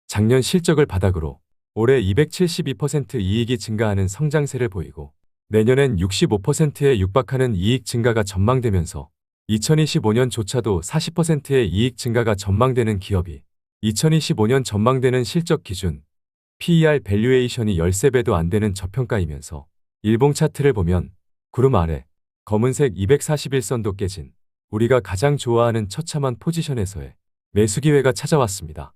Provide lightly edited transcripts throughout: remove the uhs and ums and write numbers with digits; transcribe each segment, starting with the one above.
작년 실적을 바닥으로 올해 272% 이익이 증가하는 성장세를 보이고 내년엔 65%에 육박하는 이익 증가가 전망되면서 2025년조차도 40%의 이익 증가가 전망되는 기업이 2025년 전망되는 실적 기준 PER 밸류에이션이 13배도 안 되는 저평가이면서 일봉 차트를 보면 구름 아래 검은색 241선도 깨진 우리가 가장 좋아하는 처참한 포지션에서의 매수 기회가 찾아왔습니다.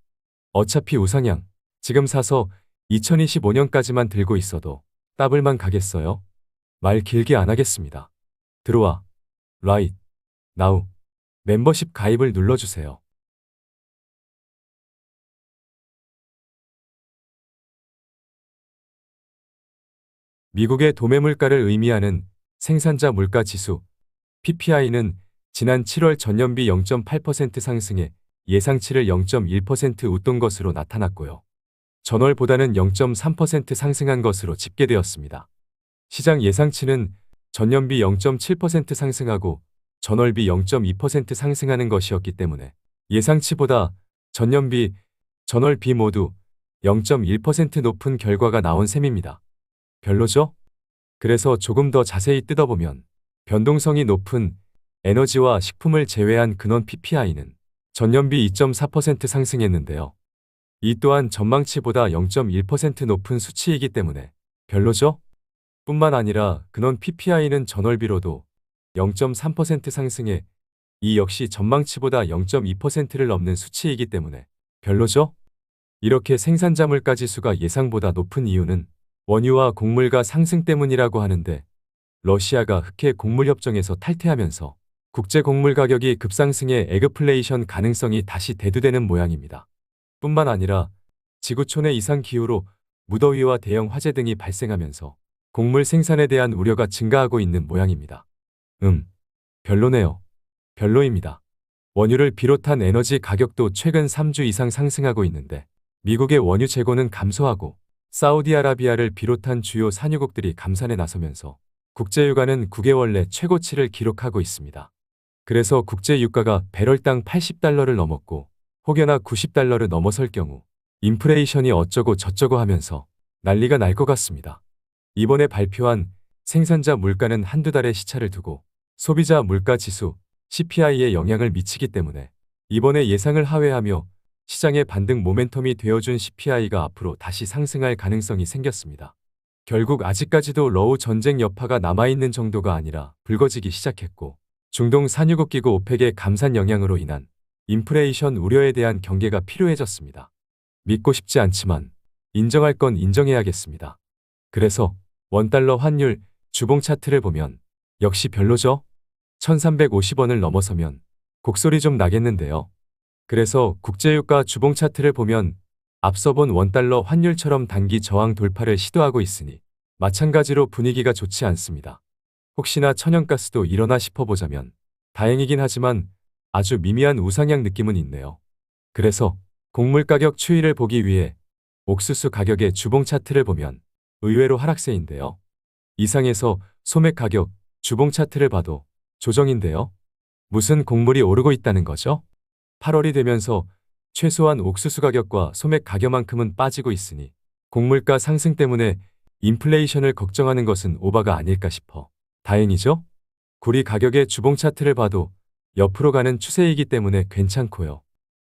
어차피 우상향, 지금 사서 2025년까지만 들고 있어도 더블만 가겠어요? 말 길게 안 하겠습니다. 들어와, right, now, 멤버십 가입을 눌러주세요. 미국의 도매물가를 의미하는 생산자 물가 지수 PPI는 지난 7월 전년비 0.8% 상승해 예상치를 0.1% 웃돈 것으로 나타났고요. 전월보다는 0.3% 상승한 것으로 집계되었습니다. 시장 예상치는 전년비 0.7% 상승하고 전월비 0.2% 상승하는 것이었기 때문에 예상치보다 전년비, 전월비 모두 0.1% 높은 결과가 나온 셈입니다. 별로죠? 그래서 조금 더 자세히 뜯어보면 변동성이 높은 에너지와 식품을 제외한 근원 PPI는 전년비 2.4% 상승했는데요. 이 또한 전망치보다 0.1% 높은 수치이기 때문에 별로죠? 뿐만 아니라 근원 PPI는 전월비로도 0.3% 상승해 이 역시 전망치보다 0.2%를 넘는 수치이기 때문에 별로죠? 이렇게 생산자 물가 지수가 예상보다 높은 이유는 원유와 곡물가 상승 때문이라고 하는데 러시아가 흑해 곡물협정에서 탈퇴하면서 국제 곡물 가격이 급상승해 에그플레이션 가능성이 다시 대두되는 모양입니다. 뿐만 아니라 지구촌의 이상 기후로 무더위와 대형 화재 등이 발생하면서 곡물 생산에 대한 우려가 증가하고 있는 모양입니다. 별로네요. 별로입니다. 원유를 비롯한 에너지 가격도 최근 3주 이상 상승하고 있는데 미국의 원유 재고는 감소하고 사우디아라비아를 비롯한 주요 산유국들이 감산에 나서면서 국제유가는 9개월 내 최고치를 기록하고 있습니다. 그래서 국제유가가 배럴당 80달러를 넘었고 혹여나 90달러를 넘어설 경우 인플레이션이 어쩌고 저쩌고 하면서 난리가 날 것 같습니다. 이번에 발표한 생산자 물가는 한두 달의 시차를 두고 소비자 물가 지수 CPI에 영향을 미치기 때문에 이번에 예상을 하회하며 시장의 반등 모멘텀이 되어준 CPI가 앞으로 다시 상승할 가능성이 생겼습니다. 결국 아직까지도 러우 전쟁 여파가 남아있는 정도가 아니라 불거지기 시작했고 중동 산유국 기구 오펙의 감산 영향으로 인한 인플레이션 우려에 대한 경계가 필요해졌습니다. 믿고 싶지 않지만 인정할 건 인정해야겠습니다. 그래서 원달러 환율 주봉 차트를 보면 역시 별로죠? 1350원을 넘어서면 곡소리 좀 나겠는데요. 그래서 국제유가 주봉 차트를 보면 앞서 본 원달러 환율처럼 단기 저항 돌파를 시도하고 있으니 마찬가지로 분위기가 좋지 않습니다. 혹시나 천연가스도 일어나 싶어보자면 다행이긴 하지만 아주 미미한 우상향 느낌은 있네요. 그래서 곡물 가격 추이를 보기 위해 옥수수 가격의 주봉 차트를 보면 의외로 하락세인데요. 이상에서 소맥 가격 주봉 차트를 봐도 조정인데요. 무슨 곡물이 오르고 있다는 거죠? 8월이 되면서 최소한 옥수수 가격과 소맥 가격만큼은 빠지고 있으니 곡물가 상승 때문에 인플레이션을 걱정하는 것은 오바가 아닐까 싶어 다행이죠? 구리 가격의 주봉 차트를 봐도 옆으로 가는 추세이기 때문에 괜찮고요.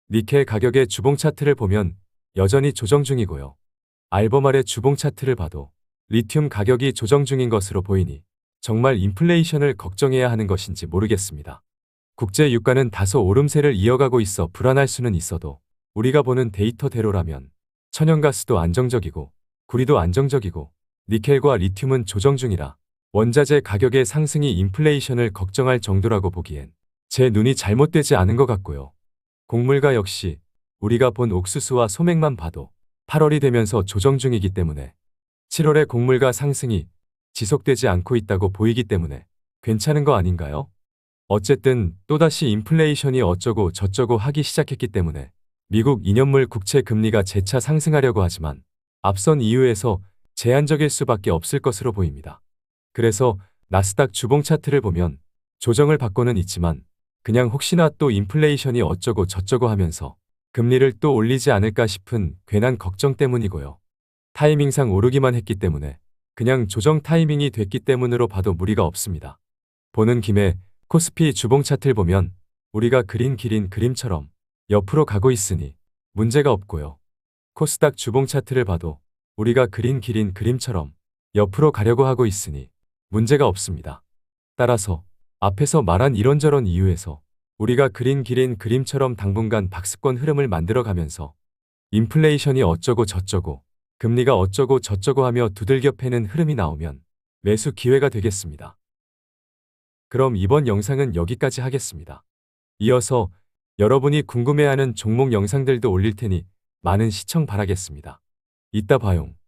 니켈 가격의 주봉 차트를 보면 여전히 조정 중이고요. 알버말의 주봉 차트를 봐도 리튬 가격이 조정 중인 것으로 보이니 정말 인플레이션을 걱정해야 하는 것인지 모르겠습니다. 국제 유가는 다소 오름세를 이어가고 있어 불안할 수는 있어도 우리가 보는 데이터대로라면 천연가스도 안정적이고 구리도 안정적이고 니켈과 리튬은 조정 중이라 원자재 가격의 상승이 인플레이션을 걱정할 정도라고 보기엔 제 눈이 잘못되지 않은 것 같고요. 곡물가 역시 우리가 본 옥수수와 소맥만 봐도 8월이 되면서 조정 중이기 때문에 7월의 곡물가 상승이 지속되지 않고 있다고 보이기 때문에 괜찮은 거 아닌가요? 어쨌든 또다시 인플레이션이 어쩌고 저쩌고 하기 시작했기 때문에 미국 2년물 국채 금리가 재차 상승하려고 하지만 앞선 이유에서 제한적일 수밖에 없을 것으로 보입니다. 그래서 나스닥 주봉 차트를 보면 조정을 받고는 있지만 그냥 혹시나 또 인플레이션이 어쩌고 저쩌고 하면서 금리를 또 올리지 않을까 싶은 괜한 걱정 때문이고요. 타이밍상 오르기만 했기 때문에 그냥 조정 타이밍이 됐기 때문으로 봐도 무리가 없습니다. 보는 김에 코스피 주봉 차트를 보면 우리가 그린 길인 그림처럼 옆으로 가고 있으니 문제가 없고요. 코스닥 주봉 차트를 봐도 우리가 그린 길인 그림처럼 옆으로 가려고 하고 있으니 문제가 없습니다. 따라서 앞에서 말한 이런저런 이유에서 우리가 그린 길인 그림처럼 당분간 박스권 흐름을 만들어가면서 인플레이션이 어쩌고 저쩌고 금리가 어쩌고 저쩌고 하며 두들겨 패는 흐름이 나오면 매수 기회가 되겠습니다. 그럼 이번 영상은 여기까지 하겠습니다. 이어서 여러분이 궁금해하는 종목 영상들도 올릴 테니 많은 시청 바라겠습니다. 이따 봐용.